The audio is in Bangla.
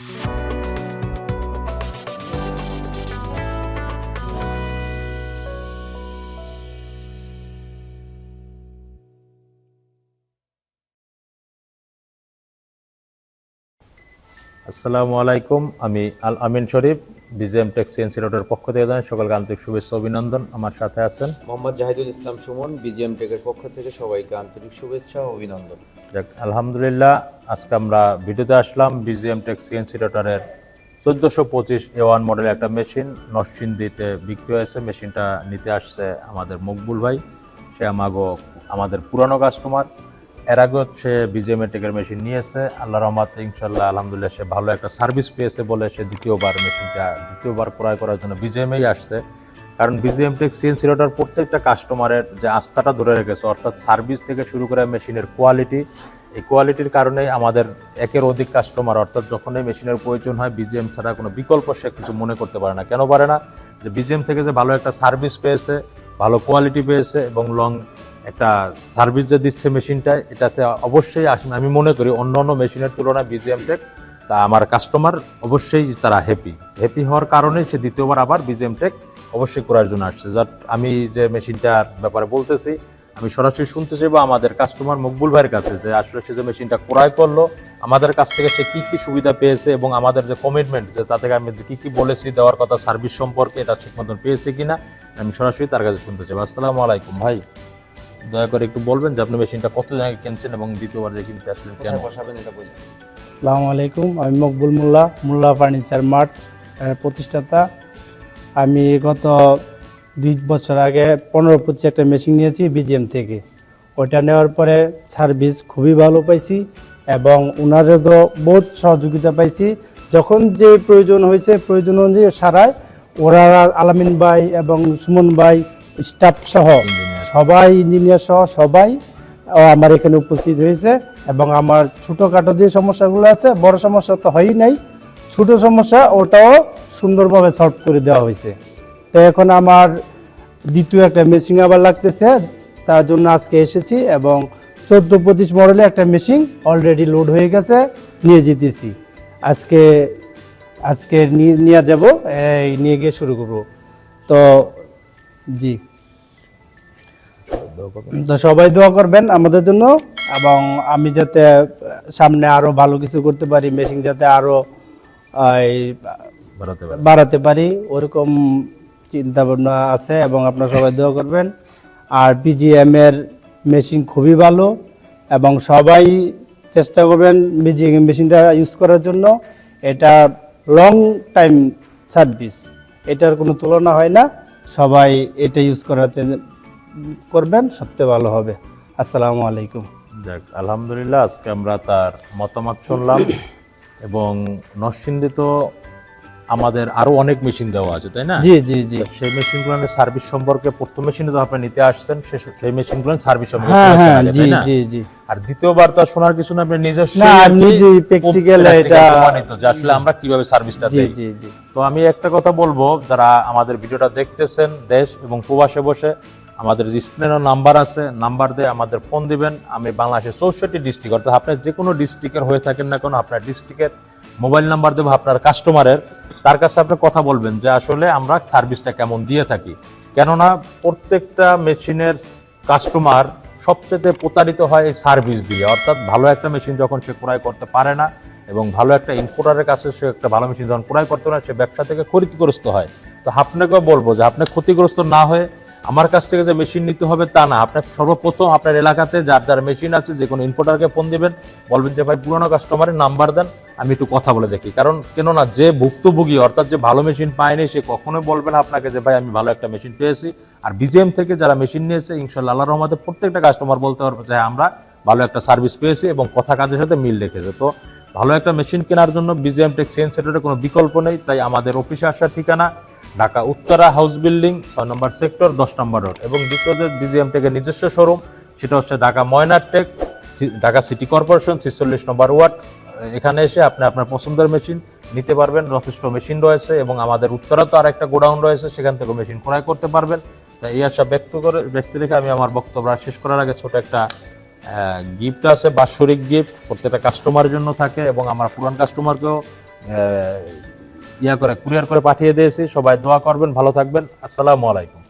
আসসালামু আলাইকুম, আমি আল আমিন শরীফ, বিজিএম টেক সিএনসি রোডের পক্ষ থেকে জানাই সকলকে আন্তরিক শুভেচ্ছা অভিনন্দন। আমার সাথে আছেন মোহাম্মদ জাহিদুল ইসলাম সুমন, বিজিএম টেকের পক্ষ থেকে সবাইকে আন্তরিক শুভেচ্ছা ও অভিনন্দন। যাক, আলহামদুলিল্লাহ, আজকে আমরা ভিডিওতে আসলাম বিজিএম টেক সিএনসি রোডের 1425 A1 মডেলের একটা মেশিন নরসিংদীতে বিক্রি হয়েছে। মেশিনটা নিতে আসছে আমাদের মকবুল ভাই। সে আমাদের পুরানো কাস্টমার। এর আগে সে বিজিএম টেকের মেশিন নিয়েছে। আল্লাহর রহমতে ইনশাল্লাহ আলহামদুলিল্লাহ সে ভালো একটা সার্ভিস পেয়েছে বলে সে দ্বিতীয়বার ক্রয় করার জন্য বিজিএমেই আসছে। কারণ বিজিএম টেক সিএনসি রোডের প্রত্যেকটা কাস্টমারের যে আস্থাটা ধরে রেখেছে, অর্থাৎ সার্ভিস থেকে শুরু করে মেশিনের কোয়ালিটি, এই কোয়ালিটির কারণেই আমাদের একের অধিক কাস্টমার, অর্থাৎ যখনই মেশিনের প্রয়োজন হয় বিজিএম ছাড়া কোনো বিকল্প সে কিছু মনে করতে পারে না। কেন পারে না? যে বিজিএম থেকে যে ভালো একটা সার্ভিস পেয়েছে, ভালো কোয়ালিটি পেয়েছে এবং লং একটা সার্ভিস যে দিচ্ছে মেশিনটা, এটাতে অবশ্যই আমি মনে করি অন্য মেশিনের তুলনায় বিজিএম টেক তা আমার কাস্টমার অবশ্যই তারা হ্যাপি হওয়ার কারণেই সে দ্বিতীয়বার আবার বিজিএম টেক অবশ্যই করার জন্য আসছে। যার আমি যে মেশিনটার ব্যাপারে বলতেছি, আমি সরাসরি শুনতে চাইবো আমাদের কাস্টমার মকবুল ভাইয়ের কাছে যে আসলে সে যে মেশিনটা ক্রয় করলো আমাদের কাছ থেকে সে কি সুবিধা পেয়েছে এবং আমাদের যে কমিটমেন্ট যে তা থেকে আমি কি বলেছি দেওয়ার কথা সার্ভিস সম্পর্কে, এটা ঠিক মতন পেয়েছে কিনা আমি সরাসরি তার কাছে শুনতে চাইবো। আসসালামু আলাইকুম ভাই, দয়া করে একটু বলবেন যে আপনি মেশিনটা কত জায়গায় কিনছেন এবং দ্বিতীয়বার যে কিনতে আসলেন কেন? বসাবেন এটা বলুন। আসসালামু আলাইকুম, আমি মকবুল মোল্লা ফার্নিচার মার্ট প্রতিষ্ঠাতা। আমি গত 2 বছর আগে 15-25 একটা মেশিন নিয়েছি বিজিএম থেকে। ওইটা নেওয়ার পরে সার্ভিস খুবই ভালো পাইছি এবং ওনারও তো বহুত সহযোগিতা পাইছি। যখন যে প্রয়োজন হয়েছে প্রয়োজন অনুযায়ী সারায় ওরা আলামিন ভাই এবং সুমন ভাই স্টাফ সহ সবাই, ইঞ্জিনিয়ার সহ সবাই আমার এখানে উপস্থিত হয়েছে এবং আমার ছোটোখাটো যে সমস্যাগুলো আছে, বড় সমস্যা তো হয়ই নাই, ছোট সমস্যা ওটাও সুন্দরভাবে সলভ করে দেওয়া হয়েছে। তো এখন আমার দ্বিতীয় একটা মেশিন আবার লাগতেছে, তার জন্য আজকে এসেছি এবং 1425 মডেলে একটা মেশিন অলরেডি লোড হয়ে গেছে, নিয়ে যেতেছি। আজকে নিয়ে যাব, নিয়ে গিয়ে শুরু করব। তো জি, তো সবাই দোয়া করবেন আমাদের জন্য এবং আমি যাতে সামনে আরো ভালো কিছু করতে পারি, মেশিন যাতে আরো বাড়াতে পারি ওরকম চিন্তা ভাবনা আছে এবং আপনারা সবাই দোয়া করবেন। আর বিজিএম এর মেশিন খুবই ভালো এবং সবাই চেষ্টা করবেন বিজিএম মেশিনটা ইউজ করার জন্য। এটা লং টাইম সার্ভিস, এটার কোনো তুলনা হয় না। সবাই এটা ইউজ করবেন, সবচেয়ে ভালো হবে। আসসালামু আলাইকুম। যাক, আলহামদুলিল্লাহ, আজকে আমরা তার মতামত শুনলাম এবং নরসিংদী তো আমাদের আরো অনেক মেশিন দেওয়া আছে, তাই না? জি জি জি, সেই মেশিনগুলোর সার্ভিস সম্পর্কে প্রথম মেশিনে তো আপনি নিতে আসছেন, সেই মেশিনগুলোর সার্ভিস সম্পর্কে জি জি জি। আর দ্বিতীয়বার তো শোনার কিছু না, আপনি নিজেই প্র্যাকটিক্যাল এটা প্রমাণিত যে আসলে আমরা কিভাবে সার্ভিসটা দেই। জি জি। তো আমি একটা কথা বলবো, যারা আমাদের ভিডিওটা দেখতেছেন দেশ এবং প্রবাসে বসে, আমাদের যে স্ক্রিনে নাম্বার আছে, নাম্বার দিয়ে আমাদের ফোন দিবেন। আমি বাংলাদেশের 64 ডিস্ট্রিক্ট, অর্থাৎ আপনার যে কোনো ডিস্ট্রিক্টের হয়ে থাকেন না কেন, আপনার ডিস্ট্রিক্টের মোবাইল নাম্বার দেবো আপনার কাস্টমারের, তার কাছে আপনি কথা বলবেন যে আসলে আমরা সার্ভিসটা কেমন দিয়ে থাকি। কেননা প্রত্যেকটা মেশিনের কাস্টমার সবচেয়ে প্রতারিত হয় এই সার্ভিস দিয়ে। অর্থাৎ ভালো একটা মেশিন যখন সে ক্রয় করতে পারে না এবং ভালো একটা ইম্পোর্টারের কাছে সে একটা ভালো মেশিন যখন ক্রয় করতে পারে, সে ব্যবসা থেকে ক্ষতিগ্রস্ত হয়। তো আপনাকেও বলবো যে আপনি ক্ষতিগ্রস্ত না হয়ে আমার কাছ থেকে যে মেশিন নিতে হবে তা না, আপনার সর্বপ্রথম আপনার এলাকাতে যার মেশিন আছে যে কোনো ইম্পোর্টারকে ফোন দিবেন, বলবেন যে ভাই পুরোনো কাস্টমারের নাম্বার দেন, আমি একটু কথা বলে দেখি। কারণ কেননা যে ভুক্তভোগী, অর্থাৎ যে ভালো মেশিন পায়নি, সে কখনোই বলবেন আপনাকে যে ভাই আমি ভালো একটা মেশিন পেয়েছি। আর বিজিএম থেকে যারা মেশিন নিয়েছে ইনশাআল্লাহ আল্লাহর রহমতে প্রত্যেকটা কাস্টমার বলতে পারবে যে আমরা ভালো একটা সার্ভিস পেয়েছি এবং কথা কাজের সাথে মিল রেখেছে। তো ভালো একটা মেশিন কেনার জন্য বিজিএম টেক সিএনসি রোডে কোনো বিকল্প নেই। তাই আমাদের অফিসে আসার ঠিকানা ঢাকা উত্তরা হাউস বিল্ডিং 6 নম্বর সেক্টর 10 নম্বর রোড, এবং দ্বিতীয় যে বিজিএম টেকের নিজস্ব শোরুম সেটা হচ্ছে ঢাকা ময়নার টেক, ঢাকা সিটি কর্পোরেশন 46 নম্বর ওয়ার্ড। এখানে এসে আপনি আপনার পছন্দের মেশিন নিতে পারবেন। যথেষ্ট মেশিন রয়েছে এবং আমাদের উত্তরা তো আর একটা গোডাউন রয়েছে, সেখান থেকে মেশিন ক্রয় করতে পারবেন। তাই এই আশা ব্যক্তি রেখে আমি আমার বক্তব্য শেষ করার আগে ছোট একটা গিফট আছে, বাৎসরিক গিফট প্রত্যেকটা কাস্টমারের জন্য থাকে এবং আমার পুরান কাস্টমারকেও ইয়া করে কুরিয়ার করে পাঠিয়ে দিয়েছি। সবাই দোয়া করবেন, ভালো থাকবেন। আসসালামু আলাইকুম।